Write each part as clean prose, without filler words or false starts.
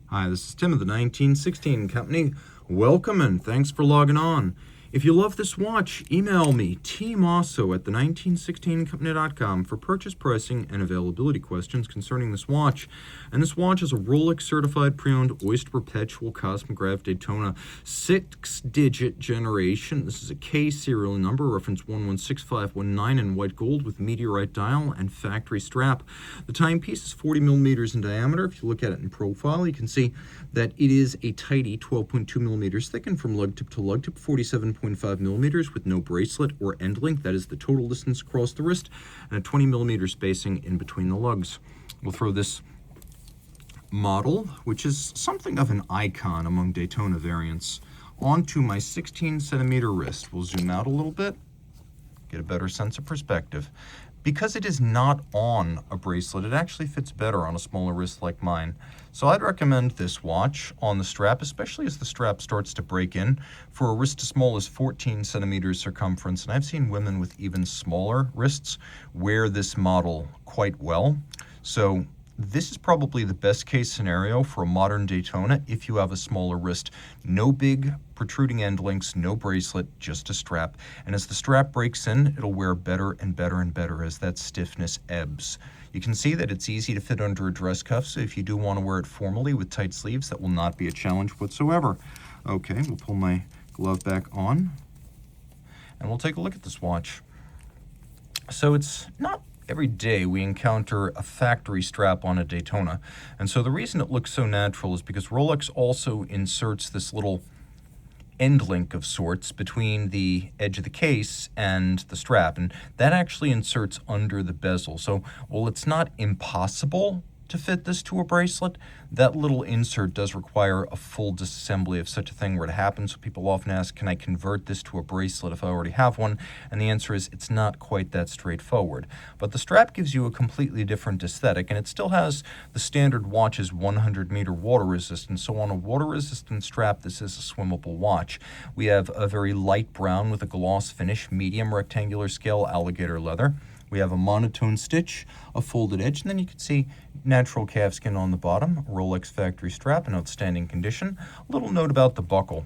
Hi, this is Tim of the 1916 Company. Welcome and thanks for logging on. If you love this watch, email me, Team Mosso at the1916company.com for purchase pricing and availability questions concerning this watch. And this watch is a Rolex Certified Pre-Owned Oyster Perpetual Cosmograph Daytona 6-digit generation. This is a K serial number, reference 116519 in white gold with Meteorite dial and factory strap. The timepiece is 40 millimeters in diameter. If you look at it in profile, you can see that it is a tidy 12.2 millimeters thick and from lug tip to lug tip 47.5 millimeters with no bracelet or end link. That is the total distance across the wrist, and a 20 millimeter spacing in between the lugs. We'll throw this model, which is something of an icon among Daytona variants, onto my 16 centimeter wrist. We'll zoom out a little bit, get a better sense of perspective. Because it is not on a bracelet, it actually fits better on a smaller wrist like mine. So I'd recommend this watch on the strap, especially as the strap starts to break in, for a wrist as small as 14 centimeters circumference. And I've seen women with even smaller wrists wear this model quite well. So this is probably the best case scenario for a modern Daytona if you have a smaller wrist. No big protruding end links, no bracelet, just a strap. And as the strap breaks in, it'll wear better and better and better as that stiffness ebbs. You can see that it's easy to fit under a dress cuff, so if you do want to wear it formally with tight sleeves, that will not be a challenge whatsoever. Okay, we'll pull my glove back on, and we'll take a look at this watch. So it's not every day we encounter a factory strap on a Daytona. And so the reason it looks so natural is because Rolex also inserts this little end link of sorts between the edge of the case and the strap. And that actually inserts under the bezel. So while it's not impossible to fit this to a bracelet, that little insert does require a full disassembly if such a thing were to happen. So people often ask, can I convert this to a bracelet if I already have one? And the answer is it's not quite that straightforward. But the strap gives you a completely different aesthetic, and it still has the standard watch's 100-meter water resistance. So on a water-resistant strap, this is a swimmable watch. We have a very light brown with a gloss finish, medium rectangular scale alligator leather. We have a monotone stitch, a folded edge, and then you can see natural calfskin on the bottom, Rolex factory strap in outstanding condition. A little note about the buckle.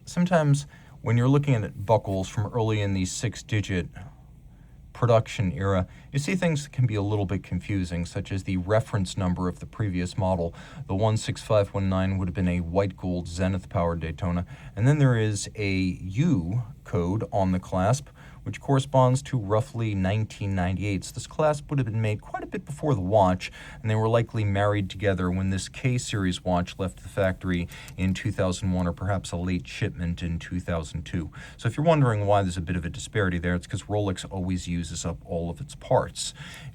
Sometimes when you're looking at buckles from early in the 6-digit production era, you see things that can be a little bit confusing, such as the reference number of the previous model. The 16519 would have been a white gold Zenith powered Daytona, and then there is a U code on the clasp, which corresponds to roughly 1998. So this clasp would have been made quite a bit before the watch, and they were likely married together when this K-series watch left the factory in 2001, or perhaps a late shipment in 2002. So if you're wondering why there's a bit of a disparity there, it's because Rolex always uses up all of its parts.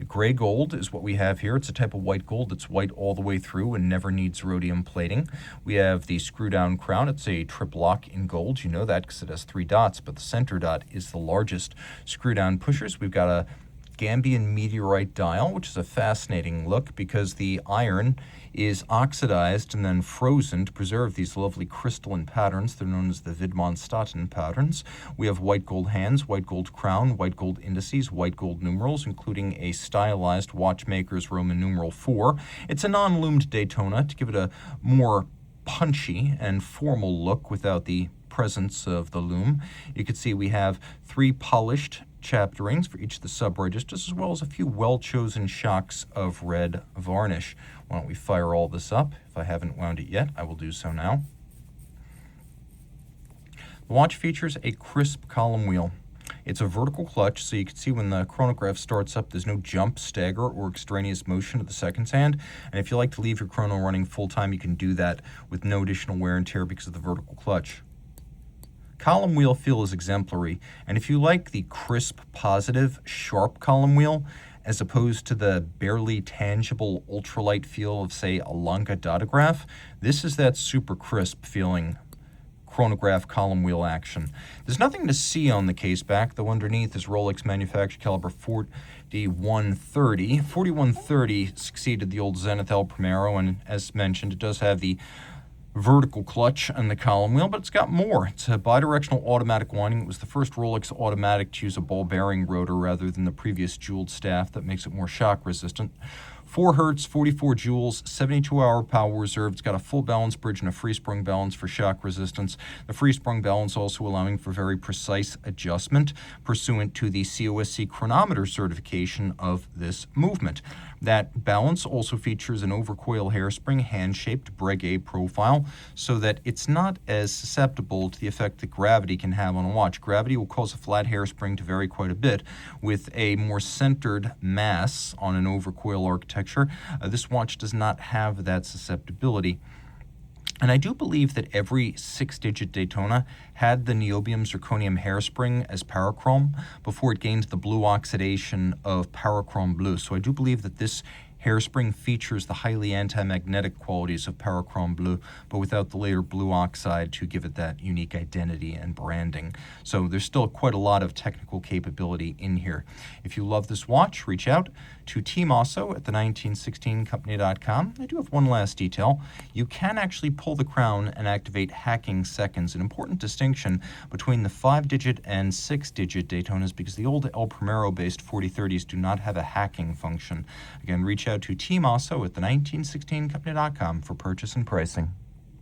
Gray gold is what we have here. It's a type of white gold that's white all the way through and never needs rhodium plating. We have the screw-down crown. It's a trip lock in gold. You know that because it has 3 dots, but the center dot is the largest screw-down pushers. We've got a Gambian meteorite dial, which is a fascinating look because the iron is oxidized and then frozen to preserve these lovely crystalline patterns. They're known as the Widmanstatten patterns. We have white gold hands, white gold crown, white gold indices, white gold numerals, including a stylized watchmaker's Roman numeral 4. It's a non-loomed Daytona to give it a more punchy and formal look without the presence of the loom. You can see we have 3 polished chapter rings for each of the sub-registers, as well as a few well-chosen shocks of red varnish. Why don't we fire all this up? If I haven't wound it yet, I will do so now. The watch features a crisp column wheel. It's a vertical clutch, so you can see when the chronograph starts up, there's no jump, stagger, or extraneous motion of the seconds hand. And if you like to leave your chrono running full-time, you can do that with no additional wear and tear because of the vertical clutch. Column wheel feel is exemplary, and if you like the crisp, positive, sharp column wheel, as opposed to the barely tangible ultralight feel of, say, a Lanka Datograph, this is that super crisp feeling chronograph column wheel action. There's nothing to see on the case back, though underneath is Rolex manufactured caliber 4130. 4130 succeeded the old Zenith El Primero, and as mentioned, it does have the vertical clutch on the column wheel, but it's got more. It's a bidirectional automatic winding. It was the first Rolex automatic to use a ball bearing rotor rather than the previous jeweled staff that makes it more shock resistant. 4 hertz, 44 joules, 72-hour power reserve. It's got a full balance bridge and a free sprung balance for shock resistance. The free sprung balance also allowing for very precise adjustment pursuant to the COSC chronometer certification of this movement. That balance also features an overcoil hairspring, hand-shaped Breguet profile, so that it's not as susceptible to the effect that gravity can have on a watch. Gravity will cause a flat hairspring to vary quite a bit. With a more centered mass on an overcoil architecture, this watch does not have that susceptibility. And I do believe that every 6-digit Daytona had the niobium zirconium hairspring as parachrome before it gained the blue oxidation of parachrome blue. So I do believe that this hairspring features the highly anti-magnetic qualities of parachrome blue, but without the later blue oxide to give it that unique identity and branding. So there's still quite a lot of technical capability in here. If you love this watch, reach out to Team Mosso at the 1916company.com. I do have one last detail. You can actually pull the crown and activate hacking seconds. An important distinction between the 5-digit and 6-digit Daytonas, because the old El Primero-based 4030s do not have a hacking function. Again, reach out to Team Mosso at the 1916company.com for purchase and pricing.